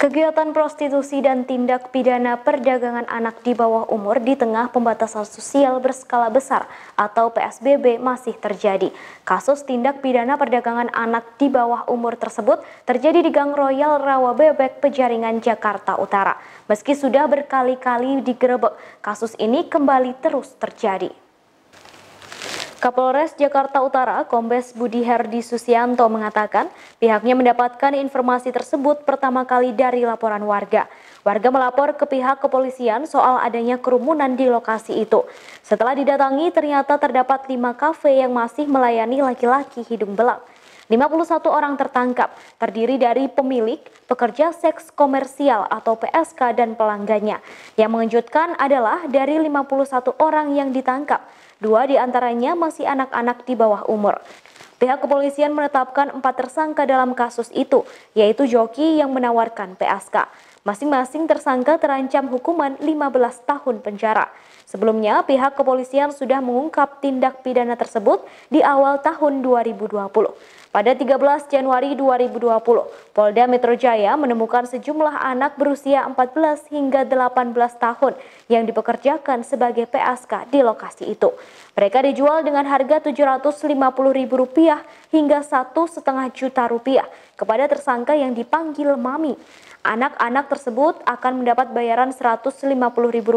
Kegiatan prostitusi dan tindak pidana perdagangan anak di bawah umur di tengah pembatasan sosial berskala besar atau PSBB masih terjadi. Kasus tindak pidana perdagangan anak di bawah umur tersebut terjadi di Gang Royal Rawabebek, Penjaringan, Jakarta Utara. Meski sudah berkali-kali digerebek, kasus ini kembali terus terjadi. Kapolres Jakarta Utara, Kombes Budi Herdi Susianto mengatakan pihaknya mendapatkan informasi tersebut pertama kali dari laporan warga. Warga melapor ke pihak kepolisian soal adanya kerumunan di lokasi itu. Setelah didatangi, ternyata terdapat 5 kafe yang masih melayani laki-laki hidung belang. 51 orang tertangkap, terdiri dari pemilik, pekerja seks komersial atau PSK dan pelanggannya. Yang mengejutkan adalah dari 51 orang yang ditangkap, 2 diantaranya masih anak-anak di bawah umur. Pihak kepolisian menetapkan 4 tersangka dalam kasus itu, yaitu joki yang menawarkan PSK. Masing-masing tersangka terancam hukuman 15 tahun penjara. Sebelumnya, pihak kepolisian sudah mengungkap tindak pidana tersebut di awal tahun 2020. Pada 13 Januari 2020, Polda Metro Jaya menemukan sejumlah anak berusia 14 hingga 18 tahun yang dipekerjakan sebagai PSK di lokasi itu. Mereka dijual dengan harga Rp750.000 hingga Rp1,5 juta kepada tersangka yang dipanggil Mami. Anak-anak tersebut akan mendapat bayaran Rp150.000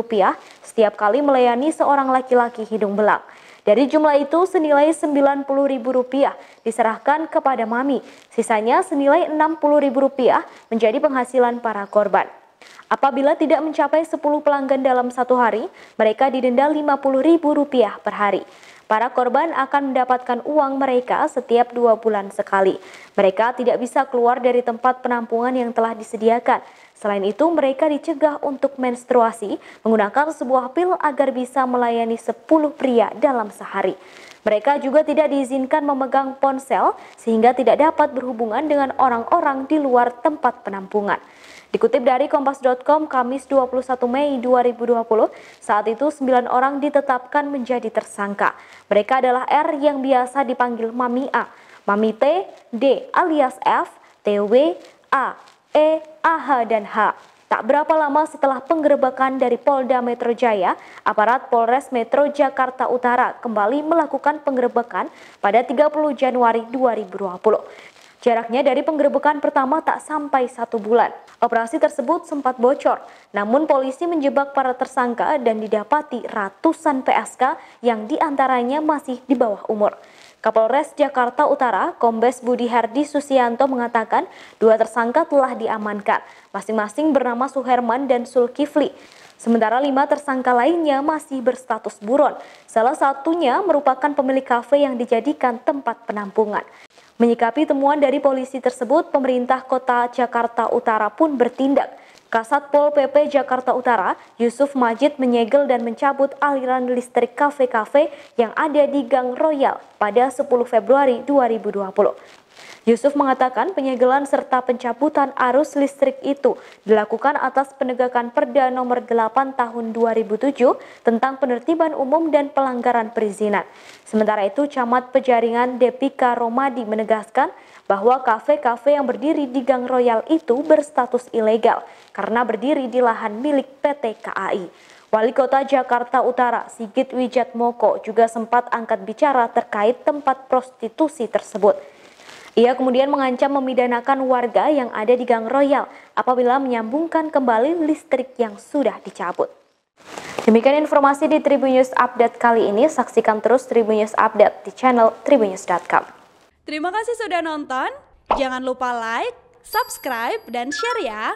setiap kali melayani seorang laki-laki hidung belang. Dari jumlah itu senilai Rp90.000 diserahkan kepada Mami. Sisanya senilai Rp60.000 menjadi penghasilan para korban. Apabila tidak mencapai 10 pelanggan dalam 1 hari, mereka didenda Rp50.000 per hari. Para korban akan mendapatkan uang mereka setiap 2 bulan sekali. Mereka tidak bisa keluar dari tempat penampungan yang telah disediakan. Selain itu, mereka dicegah untuk menstruasi menggunakan sebuah pil agar bisa melayani 10 pria dalam sehari. Mereka juga tidak diizinkan memegang ponsel sehingga tidak dapat berhubungan dengan orang-orang di luar tempat penampungan. Dikutip dari Kompas.com, Kamis 21 Mei 2020, saat itu 9 orang ditetapkan menjadi tersangka. Mereka adalah R yang biasa dipanggil Mami A, Mami T, D alias F, TW, A, E, AH, dan H. Tak berapa lama setelah penggerebekan dari Polda Metro Jaya, aparat Polres Metro Jakarta Utara kembali melakukan penggerebekan pada 30 Januari 2020. Jaraknya dari penggerebekan pertama tak sampai 1 bulan. Operasi tersebut sempat bocor, namun polisi menjebak para tersangka dan didapati ratusan PSK yang diantaranya masih di bawah umur. Kapolres Jakarta Utara, Kombes Budi Herdi Susianto mengatakan 2 tersangka telah diamankan, masing-masing bernama Suherman dan Sulkifli. Sementara 5 tersangka lainnya masih berstatus buron. Salah satunya merupakan pemilik kafe yang dijadikan tempat penampungan. Menyikapi temuan dari polisi tersebut, pemerintah kota Jakarta Utara pun bertindak. Kasat Pol PP Jakarta Utara, Yusuf Majid menyegel dan mencabut aliran listrik kafe-kafe yang ada di Gang Royal pada 10 Februari 2020. Yusuf mengatakan penyegelan serta pencabutan arus listrik itu dilakukan atas penegakan Perda Nomor 8 Tahun 2007 tentang penertiban umum dan pelanggaran perizinan. Sementara itu, Camat Penjaringan Depika Romadi menegaskan bahwa kafe-kafe yang berdiri di Gang Royal itu berstatus ilegal karena berdiri di lahan milik PT KAI. Wali Kota Jakarta Utara, Sigit Wijatmoko, juga sempat angkat bicara terkait tempat prostitusi tersebut. Ia kemudian mengancam memidanakan warga yang ada di Gang Royal apabila menyambungkan kembali listrik yang sudah dicabut. Demikian informasi di Tribun News Update kali ini. Saksikan terus Tribun News Update di channel tribunnews.com. Terima kasih sudah nonton. Jangan lupa like, subscribe, dan share ya.